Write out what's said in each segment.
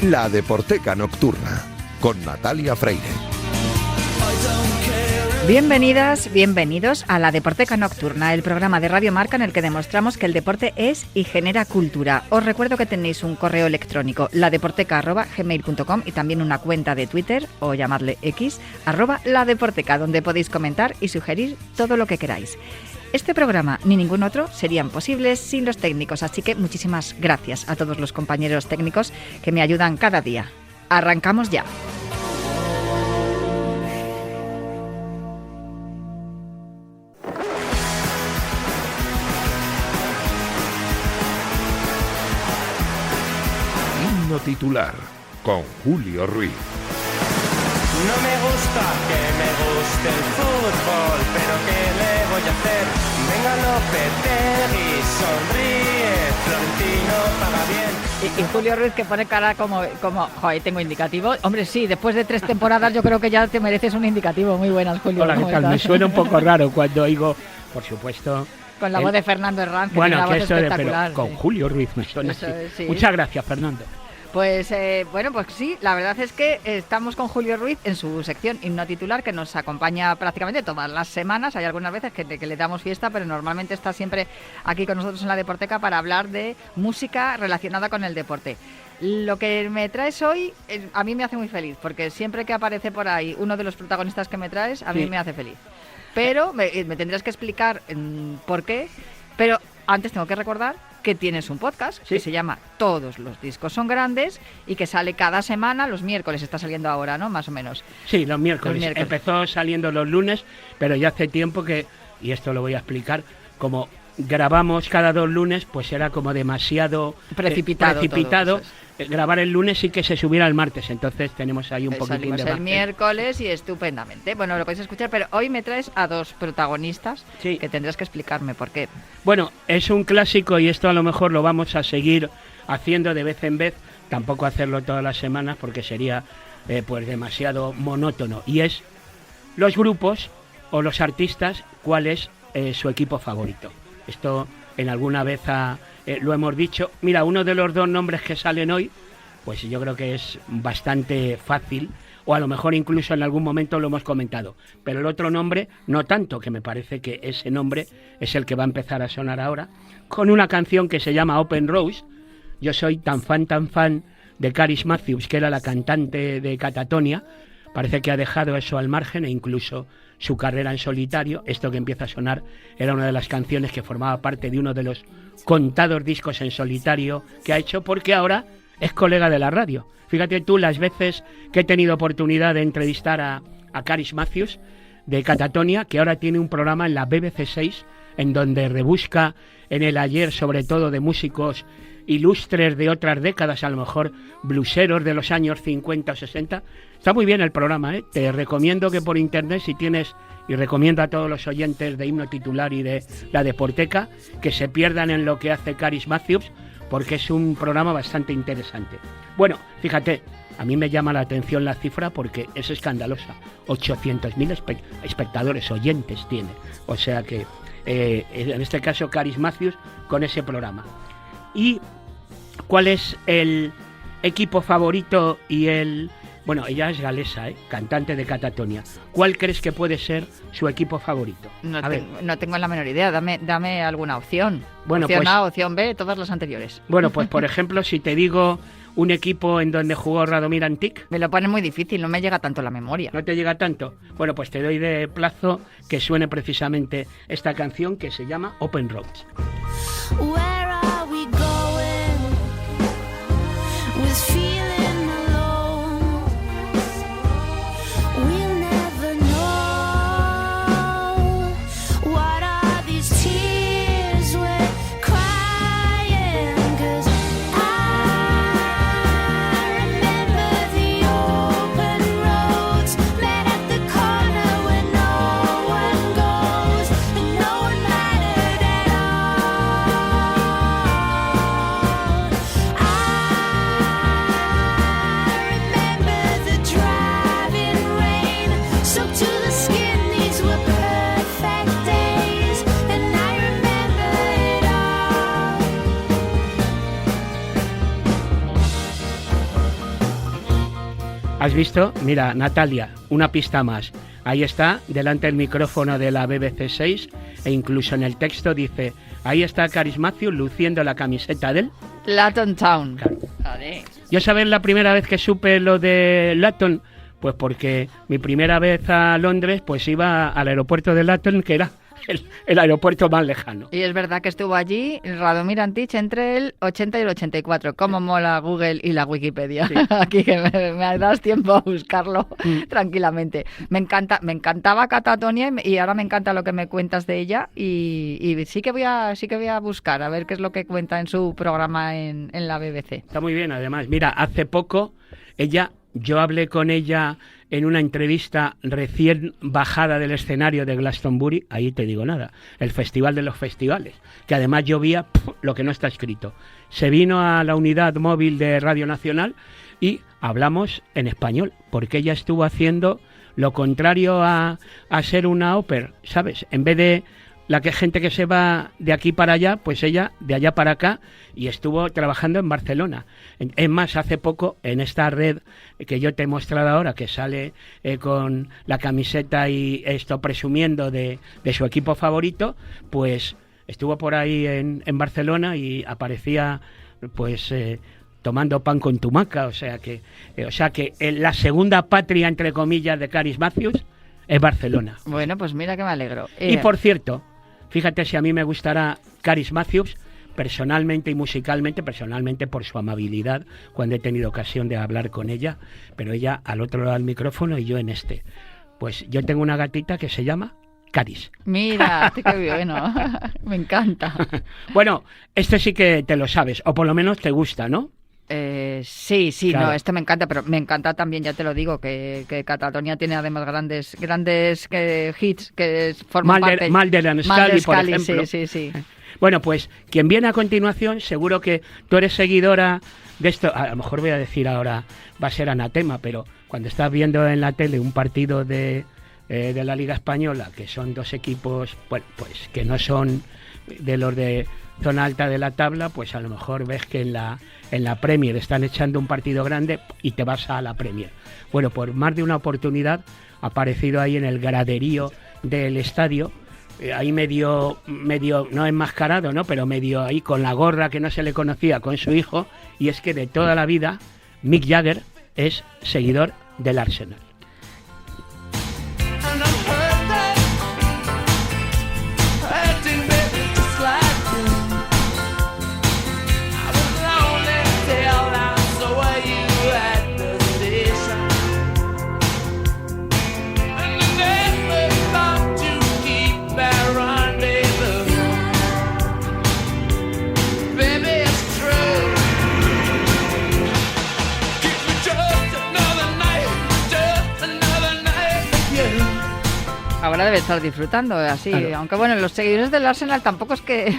La Deporteca Nocturna, con Natalia Freire. Bienvenidas, bienvenidos a La Deporteca Nocturna, el programa de Radio Marca en el que demostramos que el deporte es y genera cultura. Os recuerdo que tenéis un correo electrónico, ladeporteca@gmail.com, y también una cuenta de Twitter, o llamadle X, @ladeporteca, donde podéis comentar y sugerir todo lo que queráis. Este programa ni ningún otro serían posibles sin los técnicos, así que muchísimas gracias a todos los compañeros técnicos que me ayudan cada día. Arrancamos ya. Himno titular, con Julio Ruiz. No me gusta que me guste el fútbol, pero ¿qué le voy a hacer? Venga Lopetegui, sonríe, Florentino paga bien. Y Julio Ruiz, que pone cara como, joder, tengo indicativo. Hombre, sí, después de 3 temporadas yo creo que ya te mereces un indicativo. Muy buenas, Julio. Hola, ¿qué tal? Me suena un poco raro cuando oigo, por supuesto... Con la voz de Fernando Herranz, que bueno, tiene una voz esto espectacular. Pero con Julio Ruiz me suena así. Sí. Muchas gracias, Fernando. Pues bueno, pues sí, la verdad es que estamos con Julio Ruiz en su sección Himno Titular, que nos acompaña prácticamente todas las semanas. Hay algunas veces que le damos fiesta, pero normalmente está siempre aquí con nosotros en la Deporteca para hablar de música relacionada con el deporte. Lo que me traes hoy a mí me hace muy feliz, porque siempre que aparece por ahí uno de los protagonistas que me traes, a mí me hace feliz. Pero me tendrás que explicar por qué, pero antes tengo que recordar que tienes un podcast que se llama Todos los discos son grandes y que sale cada semana, los miércoles está saliendo ahora, ¿no? Más o menos. Sí, los miércoles. Empezó saliendo los lunes, pero ya hace tiempo que, y esto lo voy a explicar, como grabamos cada 2 lunes, pues era como demasiado precipitado. Grabar el lunes y que se subiera el martes, entonces tenemos ahí un poquitín de el miércoles y estupendamente. Bueno, lo podéis escuchar, pero hoy me traes a 2 protagonistas que tendrás que explicarme por qué. Bueno, es un clásico y esto a lo mejor lo vamos a seguir haciendo de vez en vez, tampoco hacerlo todas las semanas porque sería pues demasiado monótono, y es los grupos o los artistas, cuál es su equipo favorito. Esto en alguna vez lo hemos dicho. Mira, uno de los 2 nombres que salen hoy, pues yo creo que es bastante fácil, o a lo mejor incluso en algún momento lo hemos comentado, pero el otro nombre no tanto, que me parece que ese nombre es el que va a empezar a sonar ahora, con una canción que se llama Open Rose. Yo soy tan fan de Caris Matthews, que era la cantante de Catatonia. Parece que ha dejado eso al margen e incluso su carrera en solitario. Esto que empieza a sonar era una de las canciones que formaba parte de uno de los contados discos en solitario que ha hecho, porque ahora es colega de la radio. Fíjate tú las veces que he tenido oportunidad de entrevistar a Caris Matthews de Catatonia, que ahora tiene un programa en la BBC 6 en donde rebusca en el ayer, sobre todo de músicos ilustres de otras décadas, a lo mejor blueseros de los años 50 o 60. Está muy bien el programa, ¿eh? Te recomiendo que por internet, si tienes, y recomiendo a todos los oyentes de Himno Titular y de la Deporteca, que se pierdan en lo que hace Caris Matthews, porque es un programa bastante interesante. Bueno, fíjate, a mí me llama la atención la cifra porque es escandalosa. 800.000 espectadores, oyentes tiene. O sea que, en este caso, Caris Matthews con ese programa. ¿Y cuál es el equipo favorito y el... Bueno, ella es galesa, cantante de Catatonia. ¿Cuál crees que puede ser su equipo favorito? No tengo la menor idea. Dame alguna opción. Bueno, opción pues, A, opción B, todas las anteriores. Bueno, pues por ejemplo, si te digo un equipo en donde jugó Radomir Antic. Me lo pone muy difícil, no me llega tanto la memoria. ¿No te llega tanto? Bueno, pues te doy de plazo que suene precisamente esta canción que se llama Open Roads. Where are we going with feeling alone? We'll never know. What are these tears we're crying? 'Cause I remember the open roads met at the corner where no one goes and no one mattered at all. ¿Has visto? Mira, Natalia, una pista más. Ahí está, delante del micrófono de la BBC 6, e incluso en el texto dice, ahí está Caris Matthews luciendo la camiseta del... Luton Town. Claro. Vale. Yo sabes la primera vez que supe lo de Luton, pues porque mi primera vez a Londres, pues iba al aeropuerto de Luton, que era el aeropuerto más lejano. Y es verdad que estuvo allí Radomir Antich entre el 80 y el 84. ¿Cómo mola Google y la Wikipedia? Sí. Aquí que me das tiempo a buscarlo tranquilamente. Me encantaba Catatonia y ahora me encanta lo que me cuentas de ella y sí que voy a buscar a ver qué es lo que cuenta en su programa en la BBC. Está muy bien, además. Mira, hace poco yo hablé con ella en una entrevista recién bajada del escenario de Glastonbury, ahí te digo nada, el festival de los festivales, que además llovía lo que no está escrito. Se vino a la unidad móvil de Radio Nacional y hablamos en español, porque ella estuvo haciendo lo contrario a ser una ópera, ¿sabes? En vez de la gente que se va de aquí para allá, pues ella de allá para acá, y estuvo trabajando en Barcelona. Es más, hace poco, en esta red que yo te he mostrado ahora, que sale con la camiseta y esto presumiendo de su equipo favorito, pues estuvo por ahí en Barcelona y aparecía pues tomando pan con tumaca, o sea que la segunda patria, entre comillas, de Caris Matthews es Barcelona. Bueno, pues mira que me alegro. Y por cierto, fíjate si a mí me gustará Caris Matthews, personalmente y musicalmente, personalmente por su amabilidad cuando he tenido ocasión de hablar con ella, pero ella al otro lado del micrófono y yo en este. Pues yo tengo una gatita que se llama Caris. Mira, qué bueno, me encanta. Bueno, este sí que te lo sabes, o por lo menos te gusta, ¿no? Sí, Claro. no, esto me encanta, pero me encanta también, ya te lo digo, que Catatonia tiene además grandes hits que forman parte. Mulder and Scully, por ejemplo. Sí. Bueno, pues quien viene a continuación, seguro que tú eres seguidora de esto. A lo mejor voy a decir ahora, va a ser anatema, pero cuando estás viendo en la tele un partido de la Liga Española, que son dos equipos, bueno, pues que no son de los de zona alta de la tabla, pues a lo mejor ves que en la Premier están echando un partido grande y te vas a la Premier. Bueno, por más de una oportunidad ha aparecido ahí en el graderío del estadio, ahí medio no enmascarado, ¿no? Pero medio ahí con la gorra que no se le conocía con su hijo, y es que de toda la vida Mick Jagger es seguidor del Arsenal. Ahora debe estar disfrutando así, Claro. aunque bueno, los seguidores del Arsenal tampoco es que,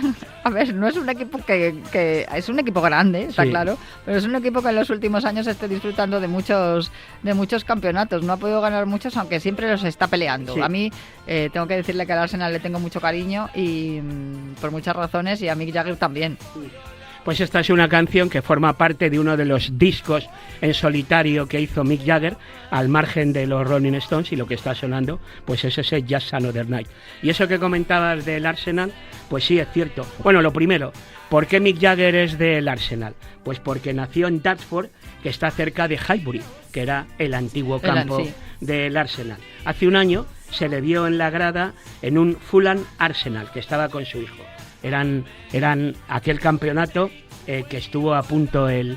a ver, no es un equipo que es un equipo grande, está Sí. claro, pero es un equipo que en los últimos años esté disfrutando de muchos campeonatos, no ha podido ganar muchos, aunque siempre los está peleando. Sí. A mí tengo que decirle que al Arsenal le tengo mucho cariño y por muchas razones, y a Mick Jagger también. Pues esta es una canción que forma parte de uno de los discos en solitario que hizo Mick Jagger, al margen de los Rolling Stones, y lo que está sonando pues es ese Just Another Night. Y eso que comentabas del Arsenal, pues sí, es cierto. Bueno, lo primero, ¿por qué Mick Jagger es del Arsenal? Pues porque nació en Dartford, que está cerca de Highbury, que era el antiguo campo sí. del Arsenal. Hace un año se le vio en la grada en un Fulham Arsenal, que estaba con su hijo. Eran aquel campeonato que estuvo a punto el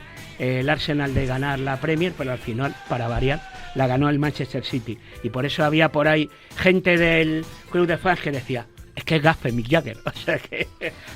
Arsenal de ganar la Premier, pero al final, para variar, la ganó el Manchester City. Y por eso había por ahí gente del club de fans que decía, es que es gafe Mick Jagger, o sea que,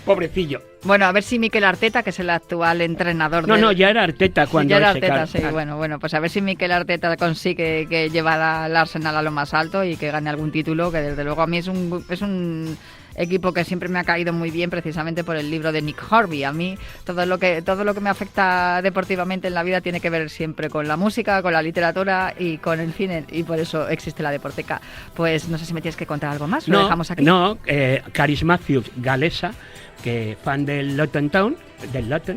pobrecillo. Bueno, a ver si Mikel Arteta, que es el actual entrenador No, ya era Arteta cuando ya era él se Arteta, cal- sí. Bueno, pues a ver si Mikel Arteta consigue que llevar al Arsenal a lo más alto y que gane algún título, que desde luego a mí es un equipo que siempre me ha caído muy bien, precisamente por el libro de Nick Horby. A mí todo lo que me afecta deportivamente en la vida tiene que ver siempre con la música, con la literatura y con el cine, y por eso existe la Deporteca. Pues no sé si me tienes que contar algo más, lo dejamos aquí. No, Caris Matthews, galesa, que fan del Luton Town,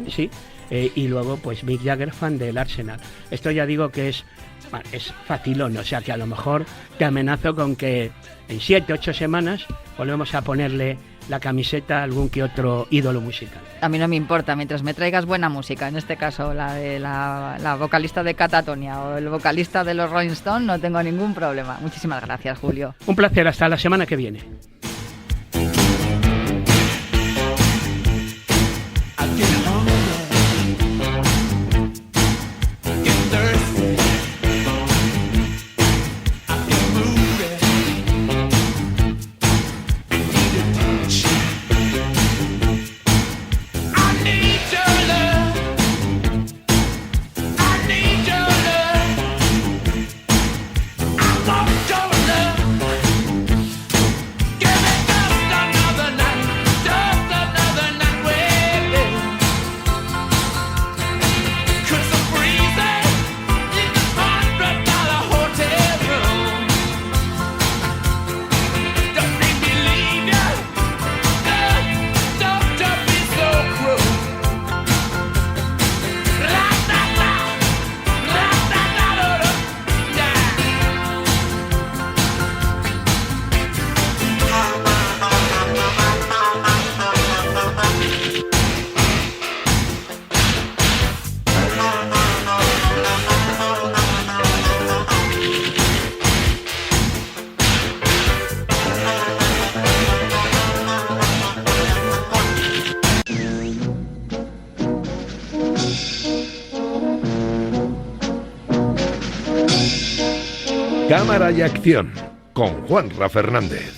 sí, y luego pues Mick Jagger, fan del Arsenal. Esto ya digo que es facilón, o sea que a lo mejor te amenazo con que en 7, 8 semanas volvemos a ponerle la camiseta a algún que otro ídolo musical. A mí no me importa, mientras me traigas buena música, en este caso la de la vocalista de Catatonia o el vocalista de los Rolling Stones, no tengo ningún problema. Muchísimas gracias, Julio. Un placer, hasta la semana que viene. Cámara y acción con Juanra Fernández.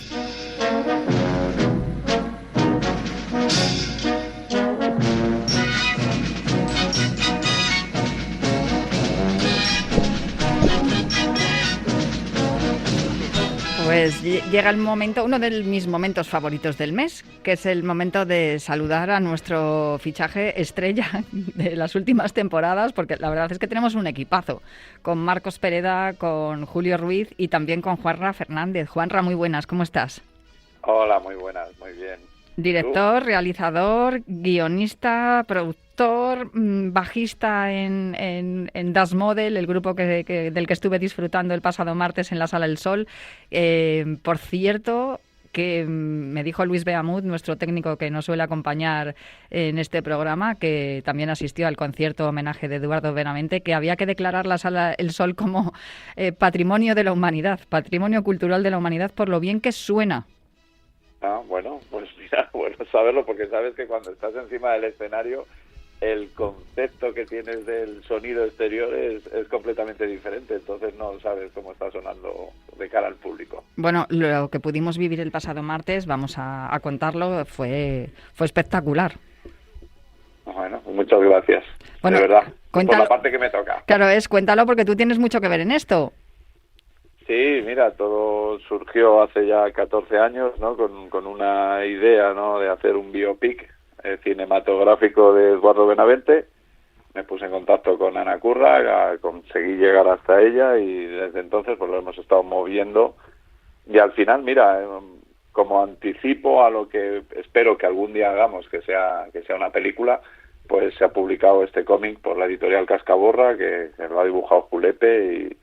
Pues llega el momento, uno de mis momentos favoritos del mes, que es el momento de saludar a nuestro fichaje estrella de las últimas temporadas, porque la verdad es que tenemos un equipazo, con Marcos Pereda, con Julio Ruiz y también con Juanra Fernández. Juanra, muy buenas, ¿cómo estás? Hola, muy buenas, muy bien. Director, realizador, guionista, productor, bajista en Das Model, el grupo del que estuve disfrutando el pasado martes en la Sala del Sol. Por cierto, que me dijo Luis Beamud, nuestro técnico que nos suele acompañar en este programa, que también asistió al concierto homenaje de Eduardo Benavente, que había que declarar la Sala El Sol como patrimonio de la humanidad, patrimonio cultural de la humanidad, por lo bien que suena. Ah, bueno, pues mira, bueno saberlo, porque sabes que cuando estás encima del escenario el concepto que tienes del sonido exterior es completamente diferente, entonces no sabes cómo está sonando de cara al público. Bueno, lo que pudimos vivir el pasado martes, vamos a contarlo, fue espectacular. Bueno, pues muchas gracias, bueno, de verdad, cuéntalo, por la parte que me toca. Claro, cuéntalo porque tú tienes mucho que ver en esto. Sí, mira, todo surgió hace ya 14 años, ¿no? Con una idea, ¿no? De hacer un biopic cinematográfico de Eduardo Benavente. Me puse en contacto con Ana Curra, conseguí llegar hasta ella y desde entonces pues lo hemos estado moviendo. Y al final, mira, como anticipo a lo que espero que algún día hagamos, que sea una película, pues se ha publicado este cómic por la editorial Cascaborra, que lo ha dibujado Julepe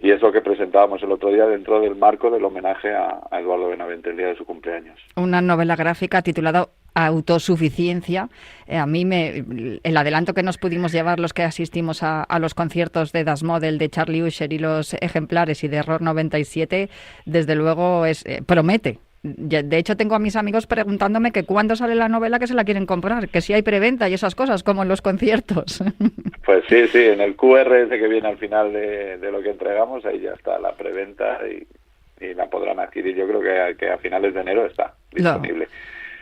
y es lo que presentábamos el otro día dentro del marco del homenaje a Eduardo Benavente el día de su cumpleaños. Una novela gráfica titulada Autosuficiencia. A mí el adelanto que nos pudimos llevar los que asistimos a los conciertos de Das Model, de Charlie Usher y los ejemplares y de Error 97, desde luego promete. De hecho, tengo a mis amigos preguntándome que cuándo sale la novela, que se la quieren comprar, que si hay preventa y esas cosas, como en los conciertos. Pues sí, en el QR ese que viene al final de lo que entregamos, ahí ya está la preventa y la podrán adquirir. Yo creo que a finales de enero está disponible.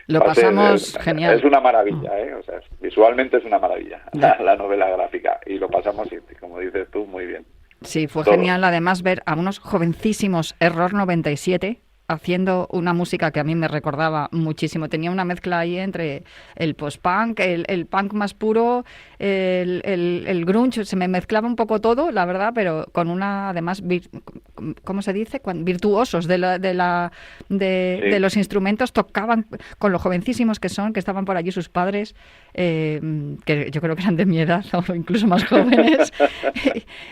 Lo pasamos genial. Es una maravilla, o sea, visualmente es una maravilla la novela gráfica y lo pasamos, como dices tú, muy bien. Sí, fue genial además ver a unos jovencísimos Error 97 haciendo una música que a mí me recordaba muchísimo. Tenía una mezcla ahí entre el post-punk, el punk más puro, el grunge, se me mezclaba un poco todo, la verdad, pero con una, además, ¿cómo se dice? Virtuosos de los instrumentos, tocaban con los jovencísimos que estaban por allí sus padres, que yo creo que eran de mi edad o incluso más jóvenes,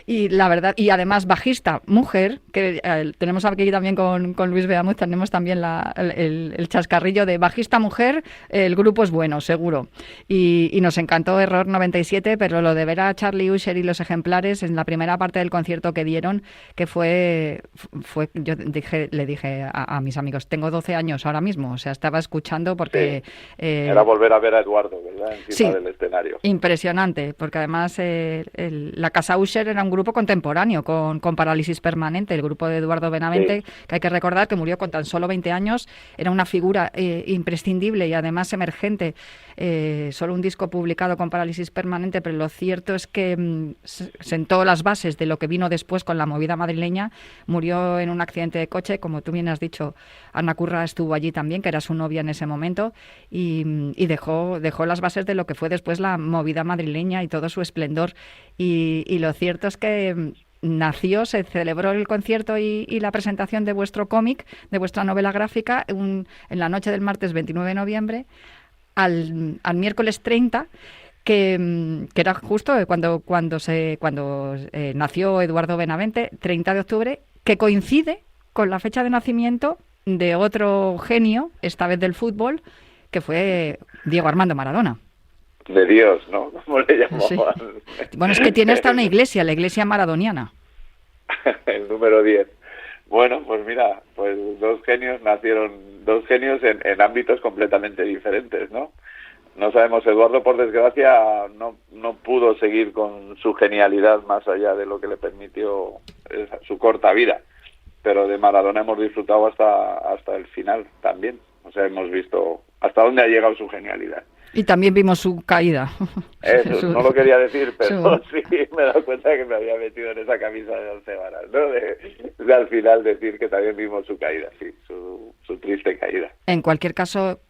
y la verdad, y además bajista, mujer, que tenemos aquí también con Luis Beamuz, tenemos también el chascarrillo de bajista mujer, el grupo es bueno, seguro. Y nos encantó Error 97, pero lo de ver a Charlie Usher y los ejemplares en la primera parte del concierto que dieron, que fue yo le dije a mis amigos, tengo 12 años ahora mismo, o sea, estaba escuchando porque... Era volver a ver a Eduardo, ¿verdad? Encima sí, del escenario. Impresionante, porque además la Casa Usher era un grupo contemporáneo con Parálisis Permanente, el grupo de Eduardo Benavente, que hay que recordar que murió con tan solo 20 años, era una figura imprescindible y además emergente, solo un disco publicado con Parálisis Permanente, pero lo cierto es que sentó las bases de lo que vino después con la movida madrileña. Murió en un accidente de coche, como tú bien has dicho, Ana Curra estuvo allí también, que era su novia en ese momento, y dejó las bases de lo que fue después la movida madrileña y todo su esplendor, y lo cierto es que se celebró el concierto y la presentación de vuestro cómic, de vuestra novela gráfica, en la noche del martes 29 de noviembre al miércoles 30, que era justo cuando nació Eduardo Benavente, 30 de octubre, que coincide con la fecha de nacimiento de otro genio, esta vez del fútbol, que fue Diego Armando Maradona. De Dios, ¿no? ¿Cómo le llamaban? Sí. Bueno, es que tiene hasta una iglesia, la iglesia maradoniana. El número 10. Bueno, pues mira, pues nacieron dos genios en ámbitos completamente diferentes, ¿no? No sabemos, Eduardo, por desgracia, no pudo seguir con su genialidad más allá de lo que le permitió su corta vida, pero de Maradona hemos disfrutado hasta el final también. O sea, hemos visto hasta dónde ha llegado su genialidad. Y también vimos su caída. Eso, no lo quería decir, pero sí me he dado cuenta que me había metido en esa camisa de 11 varas, ¿no? De al final decir que también vimos su caída, sí, su triste caída. En cualquier caso,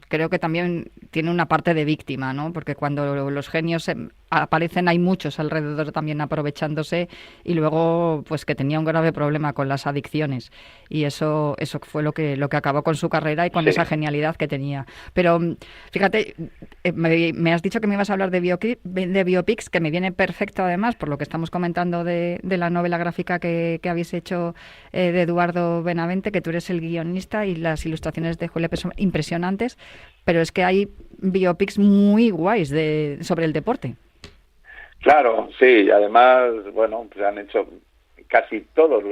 creo que también tiene una parte de víctima, ¿no? Porque cuando los genios aparecen hay muchos alrededor también aprovechándose, y luego pues que tenía un grave problema con las adicciones, y eso fue lo que acabó con su carrera y con esa genialidad que tenía. Pero fíjate, me has dicho que me ibas a hablar de biopics, que me viene perfecto además por lo que estamos comentando de la novela gráfica que habéis hecho de Eduardo Benavente, que tú eres el guionista y las ilustraciones de Julia son impresionantes, pero es que hay biopics muy guays sobre el deporte. Claro, sí, además, bueno, se han hecho casi todos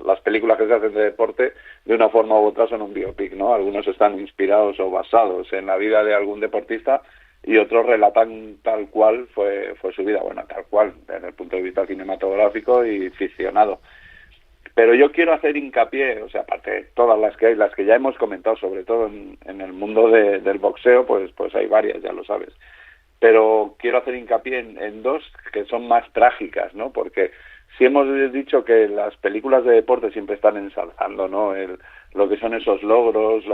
las películas que se hacen de deporte, de una forma u otra son un biopic, ¿no? Algunos están inspirados o basados en la vida de algún deportista y otros relatan tal cual fue su vida, bueno, tal cual, desde el punto de vista cinematográfico y ficcionado. Pero yo quiero hacer hincapié, o sea, aparte de todas las que hay, las que ya hemos comentado, sobre todo en el mundo del boxeo, pues hay varias, ya lo sabes. Pero quiero hacer hincapié en dos que son más trágicas, ¿no? Porque si hemos dicho que las películas de deporte siempre están ensalzando, ¿no? Lo que son esos logros,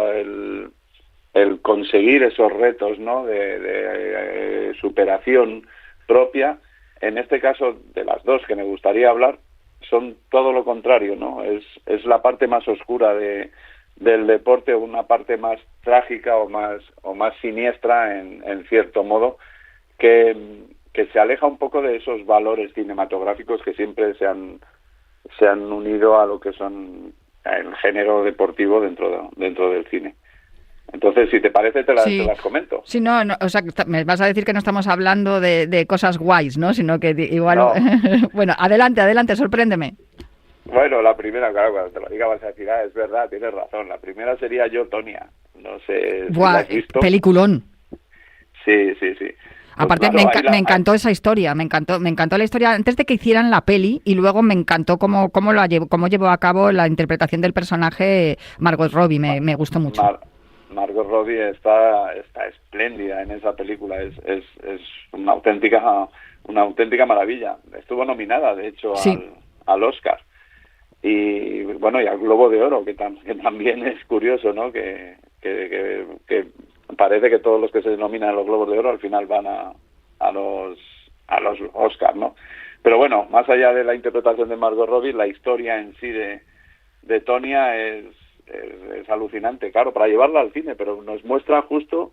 el conseguir esos retos, ¿no? De superación propia. En este caso, de las dos que me gustaría hablar, son todo lo contrario, ¿no? Es la parte más oscura del deporte, una parte más trágica o más siniestra en cierto modo, que se aleja un poco de esos valores cinematográficos que siempre se han unido a lo que son el género deportivo dentro del cine. Entonces, si te parece, te las comento. Sí, no, o sea, me vas a decir que no estamos hablando de cosas guays, ¿no? Sino que igual... No. Bueno, adelante, sorpréndeme. Bueno, la primera, claro, cuando te lo diga vas a decir, es verdad, tienes razón. La primera sería Yo, Tonya. No sé si la has visto. Peliculón. Sí. Aparte, pues claro, me encantó esa historia, me encantó la historia antes de que hicieran la peli, y luego me encantó cómo llevó a cabo la interpretación del personaje Margot Robbie, me gustó mucho. Margot Robbie está espléndida en esa película, es una auténtica maravilla. Estuvo nominada, de hecho, al Oscar. Y bueno, y al Globo de Oro, que también es curioso, ¿no? Que parece que todos los que se denominan los Globos de Oro al final van a los Oscars, ¿no? Pero bueno, más allá de la interpretación de Margot Robbie, la historia en sí de Tonya es alucinante, claro, para llevarla al cine, pero nos muestra justo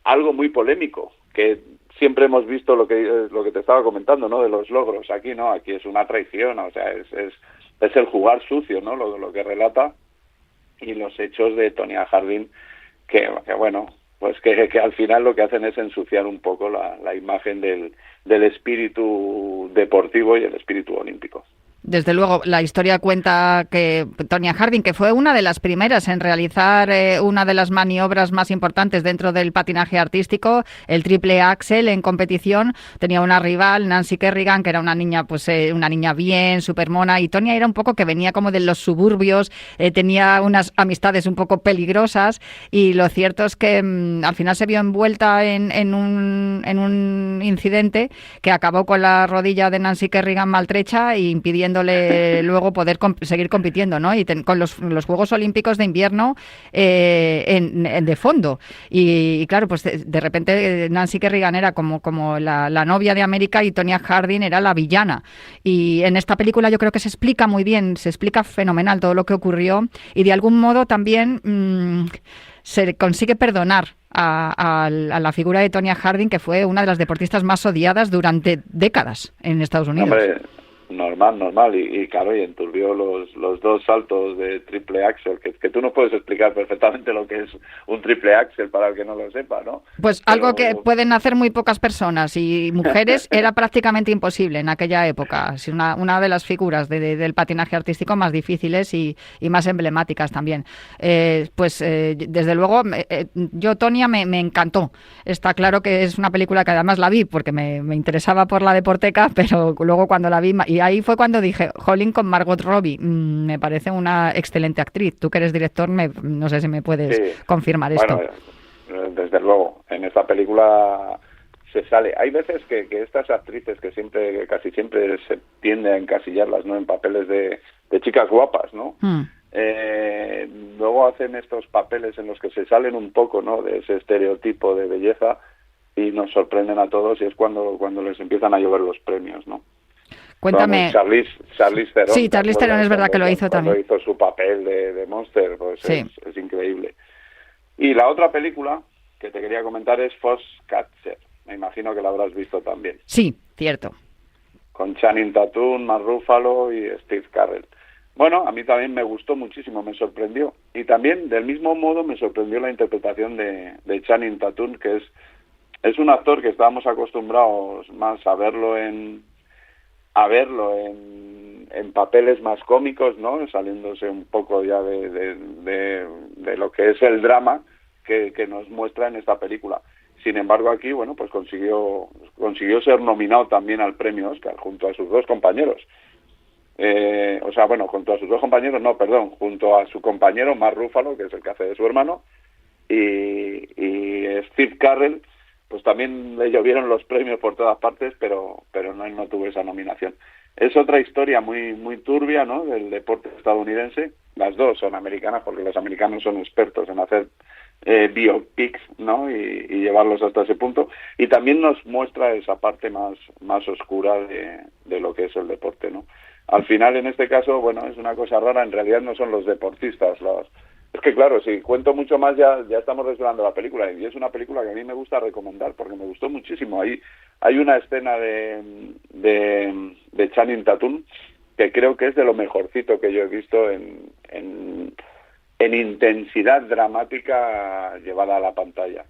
algo muy polémico, que siempre hemos visto lo que te estaba comentando, ¿no? De los logros. Aquí no, aquí es una traición, o sea, es el jugar sucio, ¿no? Lo que relata, y los hechos de Tonya Harding, que bueno, pues que al final lo que hacen es ensuciar un poco la imagen del espíritu deportivo y el espíritu olímpico. Desde luego, la historia cuenta que Tonya Harding, que fue una de las primeras en realizar una de las maniobras más importantes dentro del patinaje artístico, el triple axel en competición, tenía una rival, Nancy Kerrigan, que era una niña, pues una niña bien, súper mona, y Tonya era un poco que venía como de los suburbios, tenía unas amistades un poco peligrosas, y lo cierto es que al final se vio envuelta en un incidente que acabó con la rodilla de Nancy Kerrigan maltrecha y impidiéndole luego poder seguir compitiendo, ¿no? Y con los Juegos Olímpicos de invierno de fondo. Y claro, pues de repente Nancy Kerrigan era como la novia de América y Tonya Harding era la villana. Y en esta película yo creo que se explica muy bien, se explica fenomenal todo lo que ocurrió, y de algún modo también se consigue perdonar a la figura de Tonya Harding, que fue una de las deportistas más odiadas durante décadas en Estados Unidos. Hombre, normal, y claro, y enturbió los dos saltos de triple axel, que tú no puedes explicar perfectamente lo que es un triple axel para el que no lo sepa, ¿no? Pues algo que pueden hacer muy pocas personas, y mujeres era prácticamente imposible en aquella época. Es una de las figuras del patinaje artístico más difíciles y más emblemáticas también. Desde luego, yo, Tonya, me encantó. Está claro que es una película que además la vi porque me interesaba por la deporteca, pero luego cuando la vi, y ahí fue cuando dije, jolín, con Margot Robbie, me parece una excelente actriz. Tú que eres director, no sé si me puedes confirmar esto. Bueno, desde luego, en esta película se sale. Hay veces que estas actrices que casi siempre se tiende a encasillarlas, ¿no?, en papeles de chicas guapas, ¿no? Luego hacen estos papeles en los que se salen un poco, ¿no?, de ese estereotipo de belleza, y nos sorprenden a todos, y es cuando les empiezan a llover los premios, ¿no? Cuéntame. Charlize Theron. Sí, Charlize Theron es verdad que lo hizo también. Hizo su papel de Monster, pues sí. Es increíble. Y la otra película que te quería comentar es Foxcatcher. Me imagino que la habrás visto también. Sí, cierto. Con Channing Tatum, Mark Ruffalo y Steve Carell. Bueno, a mí también me gustó muchísimo, me sorprendió. Y también, del mismo modo, me sorprendió la interpretación de Channing Tatum, que es un actor que estábamos acostumbrados más a verlo en papeles más cómicos, ¿no?, saliéndose un poco ya de lo que es el drama que nos muestra en esta película. Sin embargo, aquí, bueno, pues consiguió ser nominado también al premio Oscar junto a sus dos compañeros. Junto a su compañero Mark Ruffalo, que es el que hace de su hermano, y Steve Carell, pues también le llovieron los premios por todas partes, pero no tuvo esa nominación. Es otra historia muy muy turbia, ¿no?, del deporte estadounidense. Las dos son americanas, porque los americanos son expertos en hacer biopics, ¿no?, y llevarlos hasta ese punto. Y también nos muestra esa parte más oscura de lo que es el deporte, ¿no? Al final, en este caso, bueno, es una cosa rara. En realidad no son los deportistas Es que claro, si cuento mucho más ya estamos desvelando la película, y es una película que a mí me gusta recomendar porque me gustó muchísimo. Hay una escena de Channing Tatum que creo que es de lo mejorcito que yo he visto en intensidad dramática llevada a la pantalla.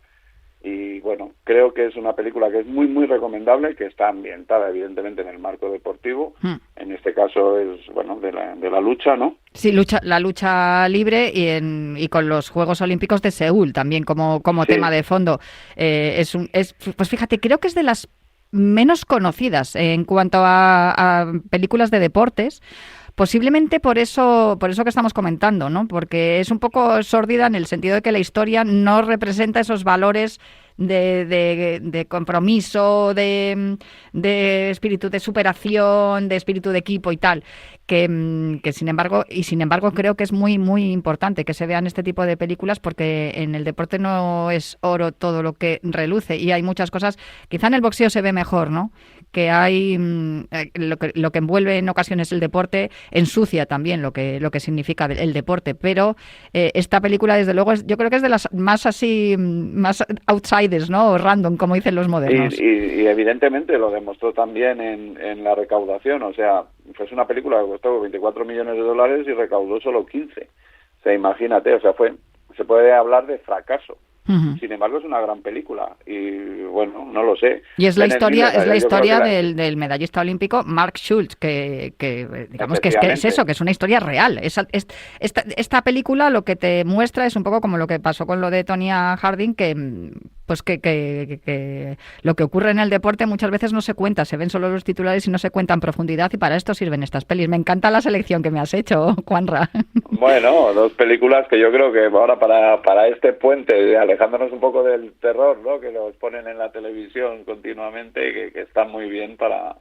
Y bueno, creo que es una película que es muy muy recomendable, que está ambientada evidentemente en el marco deportivo. En este caso es, bueno, de la lucha, ¿no? Sí, la lucha libre, y con los Juegos Olímpicos de Seúl también como sí, tema de fondo. Pues fíjate, creo que es de las menos conocidas en cuanto a películas de deportes, Posiblemente por eso que estamos comentando, ¿no? Porque es un poco sórdida en el sentido de que la historia no representa esos valores de compromiso, de espíritu de superación, de espíritu de equipo y tal, que sin embargo creo que es muy muy importante que se vean este tipo de películas, porque en el deporte no es oro todo lo que reluce y hay muchas cosas. Quizá en el boxeo se ve mejor, ¿no? Que hay lo que envuelve en ocasiones el deporte ensucia también lo que significa el deporte, pero esta película desde luego yo creo que es de las más outsiders, ¿no? O random, como dicen los modernos. Y evidentemente lo demostró también en la recaudación, o sea, fue una película que costó 24 millones de dólares y recaudó solo 15. O sea, imagínate, o sea, se puede hablar de fracaso. Uh-huh. Sin embargo, es una gran película y bueno, no lo sé. Y es la historia Yo del medallista olímpico Mark Schultz, que digamos que es eso, que es una historia real. Esta película lo que te muestra es un poco como lo que pasó con lo de Tonya Harding, que lo que ocurre en el deporte muchas veces no se cuenta, se ven solo los titulares y no se cuenta en profundidad, y para esto sirven estas pelis. Me encanta la selección que me has hecho, Juanra. Bueno, dos películas que yo creo que ahora para este puente, alejándonos un poco del terror, ¿no? Que los ponen en la televisión continuamente, que están muy bien para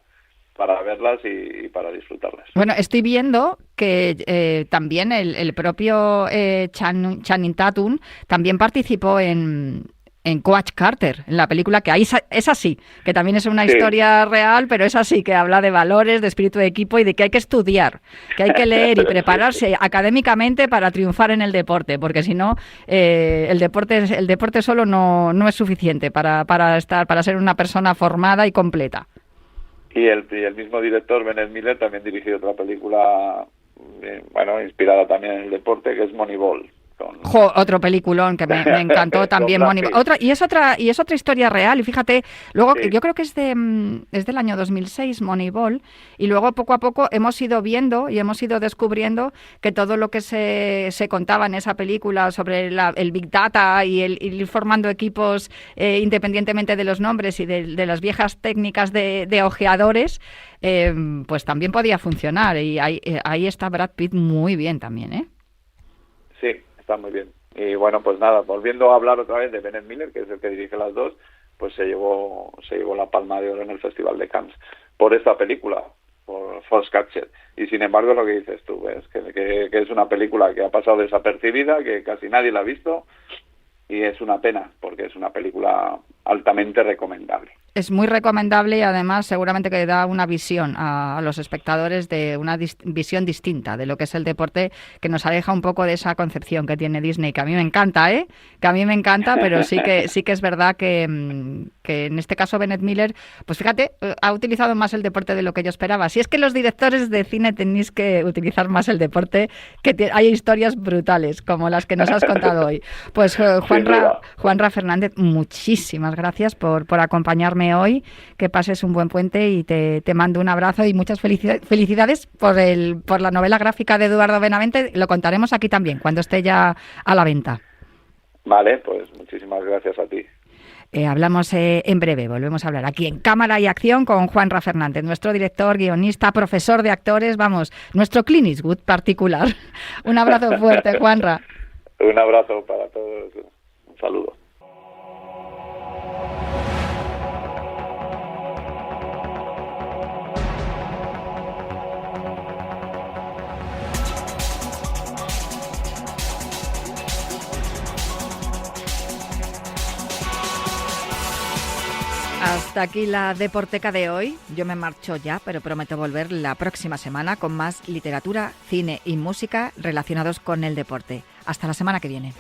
verlas y para disfrutarlas. Bueno, estoy viendo que también el propio Channing Tatum también participó en Coach Carter, en la película, que ahí es así, que también es una historia real, pero es así, que habla de valores, de espíritu de equipo y de que hay que estudiar, que hay que leer y prepararse académicamente para triunfar en el deporte, porque si no, el deporte solo no es suficiente para ser una persona formada y completa. Y el mismo director, Bennett Miller, también dirigió otra película, inspirada también en el deporte, que es Moneyball. Otro peliculón que me encantó también, Moneyball. Y es otra historia real, y fíjate, luego sí. Yo creo que es del año 2006, Moneyball, y luego poco a poco hemos ido viendo y hemos ido descubriendo que todo lo que se contaba en esa película sobre el Big Data y el ir formando equipos independientemente de los nombres y de las viejas técnicas de ojeadores, pues también podía funcionar, y ahí está Brad Pitt muy bien también, ¿eh? Sí. Está muy bien. Y bueno, pues nada, volviendo a hablar otra vez de Bennett Miller, que es el que dirige las dos, pues se llevó la Palma de Oro en el Festival de Cannes por esta película, por Foxcatcher. Y sin embargo, lo que dices tú, ves que es una película que ha pasado desapercibida, que casi nadie la ha visto, y es una pena, porque es una película altamente recomendable. Es muy recomendable y además seguramente que da una visión a los espectadores, de una visión distinta de lo que es el deporte, que nos aleja un poco de esa concepción que tiene Disney, que a mí me encanta, que a mí me encanta, pero sí que es verdad que en este caso Bennett Miller, pues fíjate, ha utilizado más el deporte de lo que yo esperaba. Si es que los directores de cine tenéis que utilizar más el deporte, que hay historias brutales como las que nos has contado hoy. Pues Juanra Fernández, muchísimas gracias por acompañarme hoy, que pases un buen puente y te mando un abrazo y muchas felicidades por la novela gráfica de Eduardo Benavente. Lo contaremos aquí también cuando esté ya a la venta. Vale, pues muchísimas gracias a ti. Hablamos en breve, volvemos a hablar aquí en Cámara y Acción con Juanra Fernández, nuestro director, guionista, profesor de actores, nuestro Clint Eastwood particular. Un abrazo fuerte, Juanra. Un abrazo para todos, un saludo. Hasta aquí la Deporteca de hoy. Yo me marcho ya, pero prometo volver la próxima semana con más literatura, cine y música relacionados con el deporte. Hasta la semana que viene.